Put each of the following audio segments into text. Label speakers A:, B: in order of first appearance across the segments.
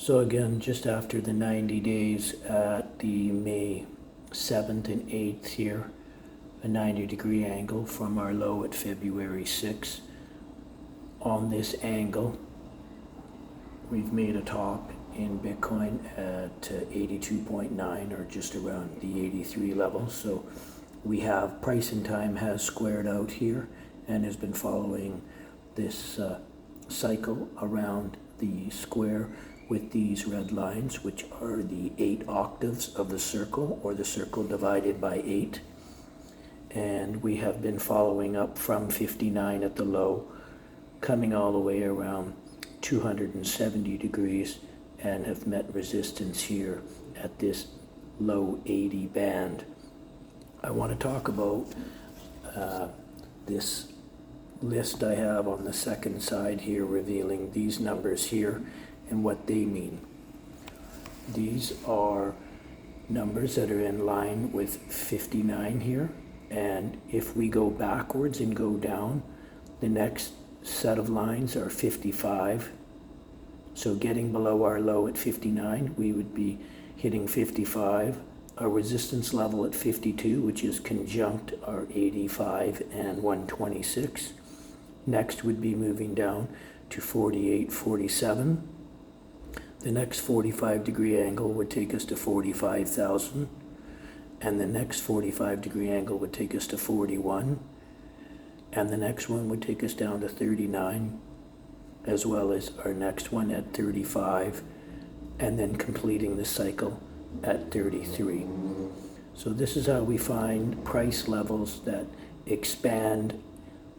A: So again, just after the 90 days at the May 7th and 8th here, a 90-degree angle from our low at February 6th. On this angle, we've made a top in Bitcoin at 82.9 or just around the 83 level. So we have price and time has squared out here and has been following this cycle around the square with these red lines, which are the 8 octaves of the circle, or the circle divided by 8. And we have been following up from 59 at the low, coming all the way around 270 degrees, and have met resistance here at this low 80 band. I want to talk about this list I have on the second side here, revealing these numbers here and what they mean. These are numbers that are in line with 59 here, and if we go backwards and go down, the next set of lines are 55. So getting below our low at 59, we would be hitting 55. Our resistance level at 52, which is conjunct our 85 and 126. Next would be moving down to 48, 47. The next 45-degree angle would take us to 45,000. And the next 45-degree angle would take us to 41. And the next one would take us down to 39, as well as our next one at 35, and then completing the cycle at 33. So this is how we find price levels that expand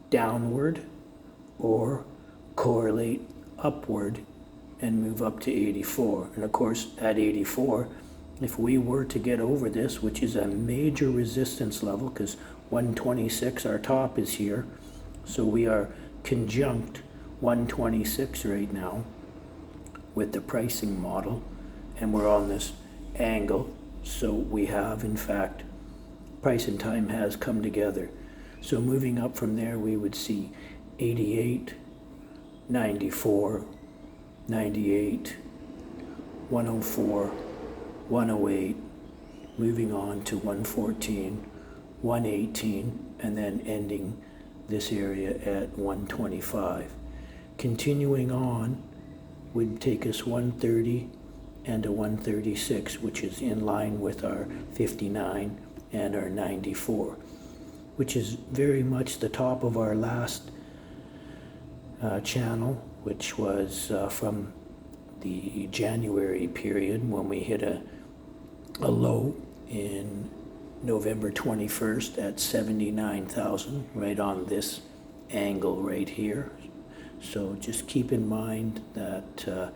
A: downward or correlate upward and move up to 84. And of course, at 84, if we were to get over this, which is a major resistance level, because 126, our top is here, so we are conjunct 126 right now with the pricing model, and we're on this angle. So we have, in fact, price and time has come together. So moving up from there, we would see 88, 94, 98, 104, 108, moving on to 114, 118, and then ending this area at 125. Continuing on would take us 130 and a 136, which is in line with our 59 and our 94, which is very much the top of our last channel, which was from the January period when we hit a low in November 21st at 79,000, right on this angle right here. So just keep in mind that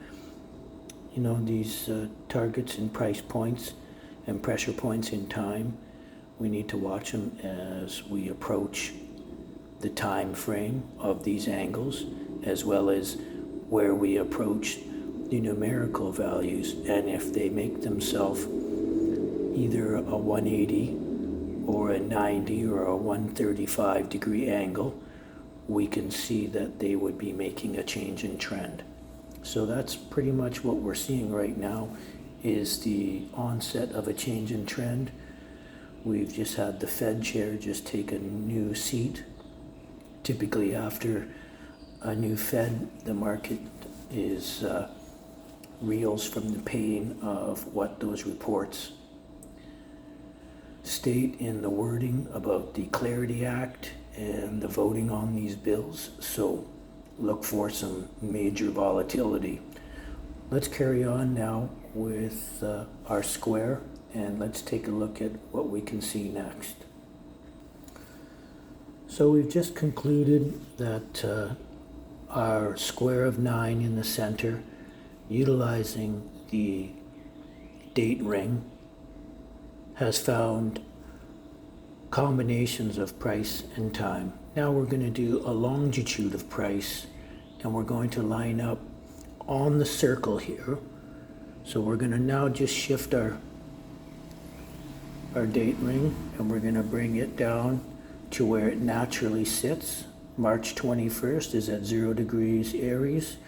A: these targets and price points and pressure points in time, we need to watch them as we approach the time frame of these angles, as well as where we approach the numerical values, and if they make themselves either a 180 or a 90 or a 135 degree angle, we can see that they would be making a change in trend. So that's pretty much what we're seeing right now, is the onset of a change in trend. We've just had the Fed chair just take a new seat. Typically after a new Fed, the market is reels from the pain of what those reports state in the wording about the Clarity Act and the voting on these bills. So look for some major volatility. Let's carry on now with our square, and let's take a look at what we can see next. So we've just concluded that our square of 9 in the center, utilizing the date ring, has found combinations of price and time. Now we're going to do a longitude of price, and we're going to line up on the circle here. So we're going to now just shift our date ring, and we're going to bring it down to where it naturally sits. March 21st is at 0 degrees Aries.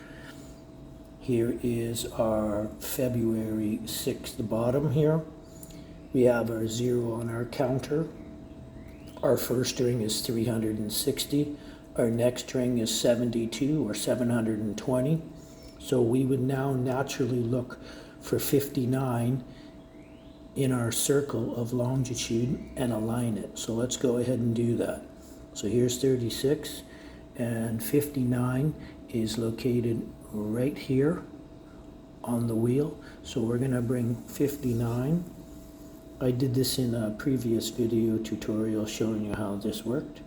A: Here is our February 6th bottom here. We have our 0 on our counter. Our first ring is 360. Our next ring is 72 or 720. So we would now naturally look for 59 in our circle of longitude and align it. So let's go ahead and do that. So here's 36, and 59 is located right here on the wheel. So we're going to bring 59. I did this in a previous video tutorial showing you how this worked.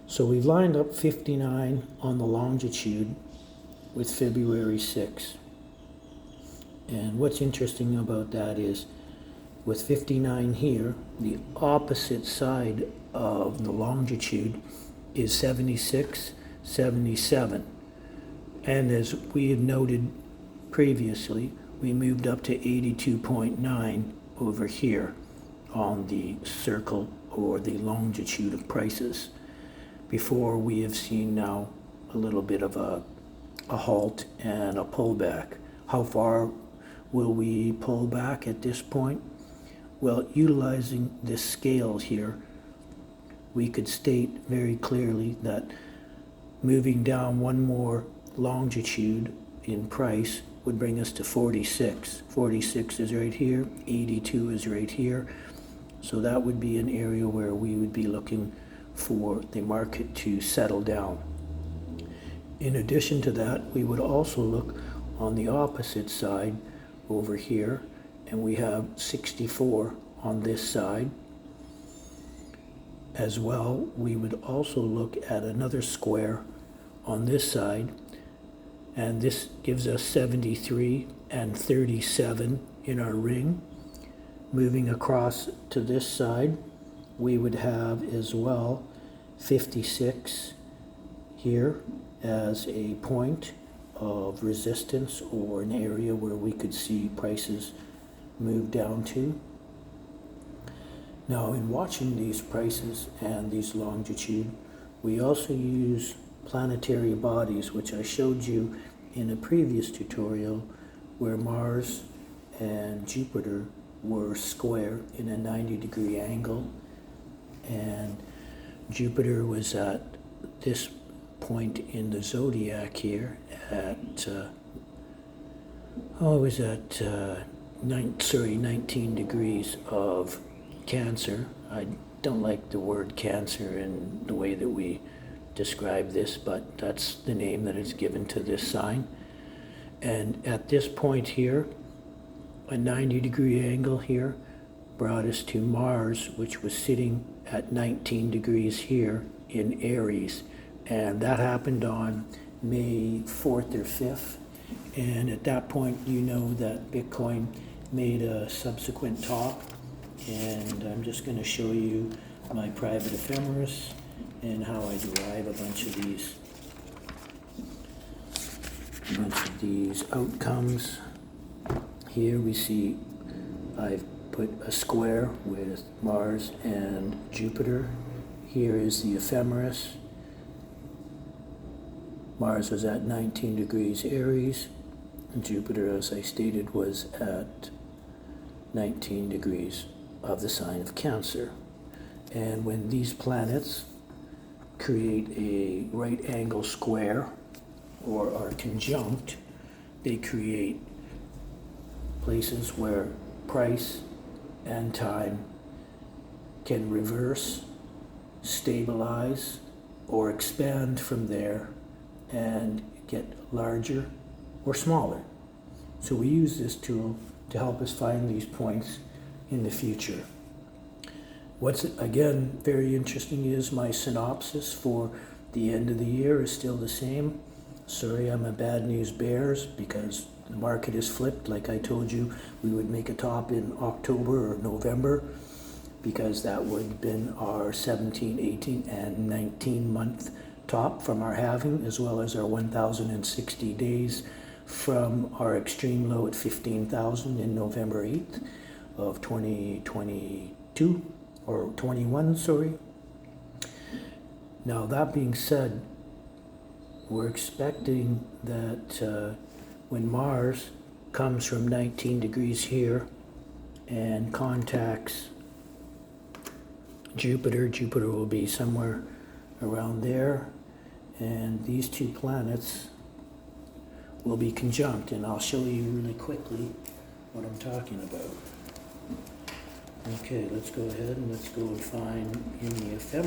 A: So we've lined up 59 on the longitude with February 6. And what's interesting about that is with 59 here, the opposite side of the longitude is 76, 77. And as we had noted previously, we moved up to 82.9 over here on the circle or the longitude of prices, before we have seen now a little bit of a halt and a pullback. How far will we pull back at this point? Well, utilizing this scale here, we could state very clearly that moving down one more longitude in price would bring us to 46. 46 is right here, 82 is right here. So that would be an area where we would be looking for the market to settle down. In addition to that, we would also look on the opposite side over here, and we have 64 on this side. As well, we would also look at another square on this side, and this gives us 73 and 37 in our ring. Moving across to this side, we would have as well 56 here as a point of resistance or an area where we could see prices move down to. Now, in watching these prices and these longitude, we also use planetary bodies, which I showed you in a previous tutorial, where Mars and Jupiter were square in a 90-degree angle, and Jupiter was at this point in the zodiac here at 19 degrees of Cancer. I don't like the word Cancer in the way that we describe this, but that's the name that is given to this sign. And at this point here, a 90-degree angle here brought us to Mars, which was sitting at 19 degrees here in Aries. And that happened on May 4th or 5th. And at that point, you know that Bitcoin made a subsequent top. And I'm just going to show you my private ephemeris and how I derive a bunch of these outcomes. Here we see I've put a square with Mars and Jupiter. Here is the ephemeris. Mars was at 19 degrees Aries, and Jupiter, as I stated, was at 19 degrees of the sign of Cancer. And when these planets create a right angle square or are conjunct, they create places where price and time can reverse, stabilize, or expand from there and get larger or smaller. So we use this tool to help us find these points in the future. What's again very interesting is my synopsis for the end of the year is still the same. Sorry, I'm a bad news bears because the market is flipped. Like I told you, we would make a top in October or November because that would have been our 17, 18, and 19 month top from our halving, as well as our 1,060 days from our extreme low at 15,000 in November 8th of 2022 or 21, sorry. Now that being said, we're expecting that when Mars comes from 19 degrees here and contacts Jupiter, Jupiter will be somewhere around there, and these two planets will be conjunct, and I'll show you really quickly what I'm talking about. Okay, let's go ahead and let's go and find in the ephemeral